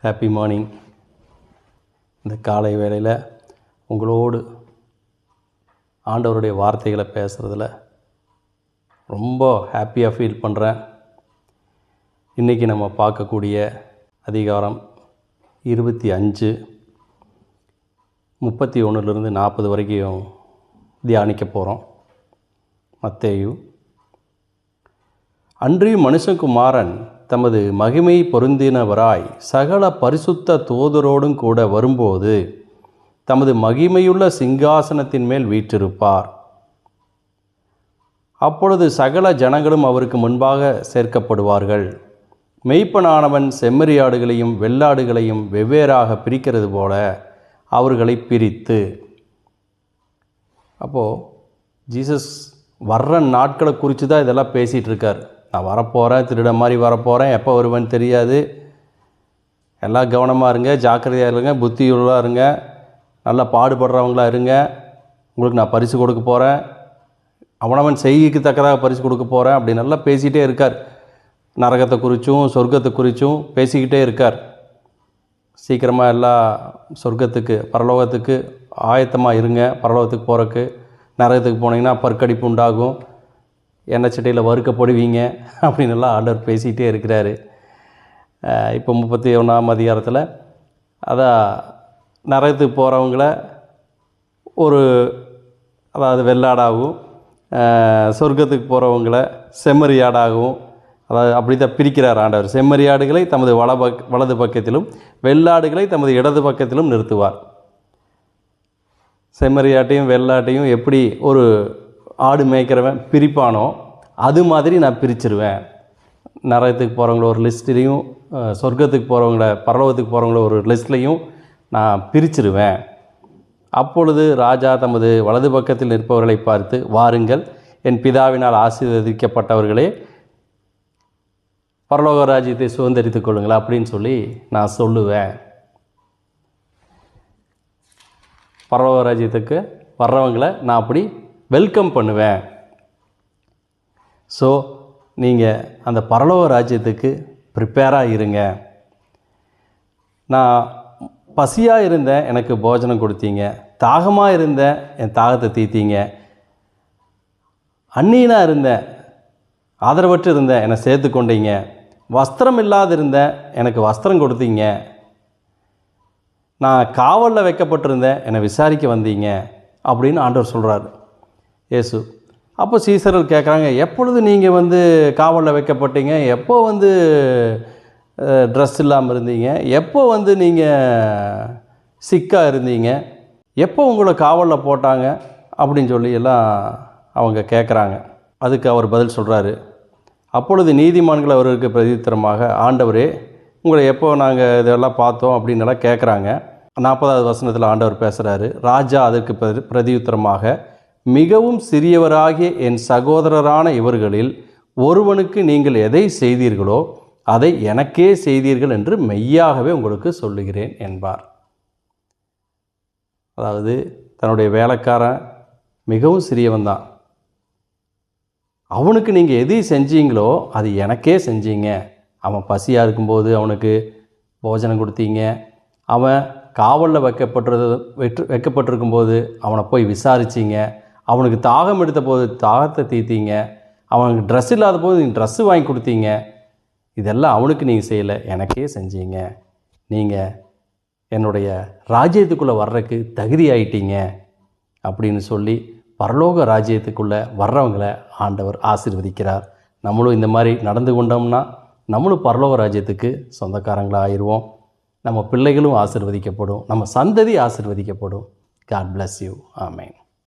Happy morning. இந்த காலை வேளையில் உங்களோடு ஆண்டவருடைய வார்த்தைகளை பேசுகிறதுல ரொம்ப ஹாப்பியாக ஃபீல் பண்ணுறேன். இன்றைக்கி நம்ம பார்க்கக்கூடிய அதிகாரம் 25 31 40 வரைக்கும் தியானிக்க போகிறோம். மத்தேயு. அன்றியும் மனுஷகுமாரன் தமது மகிமை பொருந்தினவராய் சகல பரிசுத்த தூதரோடும் கூட வரும்போது தமது மகிமையுள்ள சிங்காசனத்தின் மேல் வீற்றிருப்பார். அப்பொழுது சகல ஜனங்களும் அவருக்கு முன்பாக சேர்க்கப்படுவார்கள். மெய்ப்பனானவன் செம்மறியாடுகளையும் வெள்ளாடுகளையும் வெவ்வேறாக பிரிக்கிறது போல அவர்களை பிரித்து. அப்போது ஜீசஸ் வர்ற நாட்களை குறித்து தான் இதெல்லாம் பேசிகிட்டு இருக்கார். நான் வரப்போகிறேன், திருட மாதிரி வரப்போகிறேன், எப்போ வருவேன்னு தெரியாது, எல்லாம் கவனமாக இருங்க, ஜாக்கிரதையாக இருங்க, புத்தியுள்ளதாக இருங்க, நல்லா பாடுபடுறவங்களாக இருங்க, உங்களுக்கு நான் பரிசு கொடுக்க போகிறேன், அவனவன் செய்கைக்கு தக்கதாக பரிசு கொடுக்க போகிறேன் அப்படி நல்லா பேசிகிட்டே இருக்கார். நரகத்தை குறித்தும் சொர்க்கத்தை குறித்தும் பேசிக்கிட்டே இருக்கார். சீக்கிரமாக எல்லா சொர்க்கத்துக்கு பரலோகத்துக்கு ஆயத்தமாக இருங்க, பரலோகத்துக்கு போகிறக்கு. நரகத்துக்கு போனீங்கன்னா பற்கடிப்பு உண்டாகும், எண்ணெய் சட்டையில் வறுக்கப்படுவீங்க அப்படின்னு எல்லாம் ஆண்டவர் பேசிகிட்டே இருக்கிறாரு. இப்போ 31ஆம் அதிகாரத்தில் அதான் நரகத்துக்கு போகிறவங்கள அதாவது வெள்ளாடாகவும் சொர்க்கத்துக்கு போகிறவங்கள செம்மறியாடாகவும், அதாவது அப்படி தான் பிரிக்கிறார் ஆண்டவர். செம்மறியாடுகளை தமது வலது பக்கத்திலும் வெள்ளாடுகளை தமது இடது பக்கத்திலும் நிறுத்துவார். செம்மறியாட்டையும் வெள்ளாட்டையும் எப்படி ஒரு ஆடு மேய்க்கிறவன் பிரிப்பானோ அது மாதிரி நான் பிரிச்சிருவேன். நரகத்துக்கு போகிறவங்கள ஒரு லிஸ்ட்லேயும் சொர்க்கத்துக்கு போகிறவங்கள பரலோகத்துக்கு போகிறவங்கள ஒரு லிஸ்ட்லேயும் நான் பிரிச்சிருவேன். அப்பொழுது ராஜா தமது வலது பக்கத்தில் நிற்பவர்களை பார்த்து, வாருங்கள், என் பிதாவினால் ஆசீர்வதிக்கப்பட்டவர்களே, பரலோக ராஜ்யத்தை சுதந்திரித்துக் கொள்ளுங்கள் அப்படின்னு சொல்லி நான் சொல்லுவேன். பரலோக ராஜ்யத்துக்கு வர்றவங்களை நான் அப்படி வெல்கம் பண்ணுவேன். ஸோ நீங்கள் அந்த பரலோக ராஜ்யத்துக்கு ப்ரிப்பேராக இருங்க. நான் பசியாக இருந்தேன், எனக்கு போஜனம் கொடுத்தீங்க. தாகமாக இருந்தேன், என் தாகத்தை தீர்த்தீங்க. அந்நியனாக இருந்தேன், ஆதரவற்று இருந்தேன், என்னை சேர்த்து கொண்டீங்க. வஸ்திரம் இல்லாத இருந்தேன், எனக்கு வஸ்திரம் கொடுத்தீங்க. நான் காவலில் வைக்கப்பட்டிருந்தேன், என்னை விசாரிக்க வந்தீங்க அப்படின்னு ஆண்டவர் சொல்கிறார் இயேசு. அப்போ சீசர்கள் கேட்குறாங்க, எப்பொழுது நீங்கள் காவலில் வைக்கப்பட்டீங்க, எப்போ ட்ரெஸ் இல்லாமல் இருந்தீங்க, எப்போ நீங்கள் சிக்காக இருந்தீங்க, எப்போ உங்களை காவலில் போட்டாங்க அப்படின்னு சொல்லி எல்லாம் அவங்க கேட்குறாங்க. அதுக்கு அவர் பதில் சொல்கிறாரு. அப்பொழுது நீதிமான்கள் அவருக்கு பிரதித்திரமாக, ஆண்டவரே, உங்களை எப்போ நாங்கள் இதெல்லாம் பார்த்தோம் அப்படின்னு எல்லாம் கேட்குறாங்க. 40வது வசனத்தில் ஆண்டவர் பேசுகிறாரு. ராஜா அதற்கு பிரதியுத்தரமாக, மிகவும் சிறியவராகிய என் சகோதரரான இவர்களில் ஒருவனுக்கு நீங்கள் எதை செய்தீர்களோ அதை எனக்கே செய்தீர்கள் என்று மெய்யாகவே உங்களுக்கு சொல்லுகிறேன் என்பார். அதாவது தன்னுடைய வேலைக்காரன் மிகவும் சிறியவன் தான், அவனுக்கு நீங்கள் எதை செஞ்சீங்களோ அது எனக்கே செஞ்சீங்க. அவன் பசியாக இருக்கும்போது அவனுக்கு போஜனம் கொடுத்தீங்க. அவன் காவலில் வைக்கப்பட்டிருக்கும்போது அவனை போய் விசாரிச்சிங்க. அவனுக்கு தாகம் எடுத்த போது தாகத்தை தீர்த்தீங்க. அவனுக்கு ட்ரெஸ் இல்லாத போது நீங்கள் ட்ரெஸ்ஸு வாங்கி கொடுத்தீங்க. இதெல்லாம் அவனுக்கு நீங்கள் செய்யலை, எனக்கே செஞ்சீங்க. நீங்கள் என்னுடைய ராஜ்யத்துக்குள்ளே வர்றதுக்கு தகுதி ஆயிட்டீங்க அப்படின்னு சொல்லி பரலோக ராஜ்யத்துக்குள்ளே வர்றவங்களை ஆண்டவர் ஆசீர்வதிக்கிறார். நம்மளும் இந்த மாதிரி நடந்து கொண்டோம்னா நம்மளும் பரலோக ராஜ்யத்துக்கு சொந்தக்காரங்களாக ஆயிடுவோம். நம்ம பிள்ளைகளும் ஆசீர்வதிக்கப்படும், நம்ம சந்ததி ஆசீர்வதிக்கப்படும். God bless you. Amen.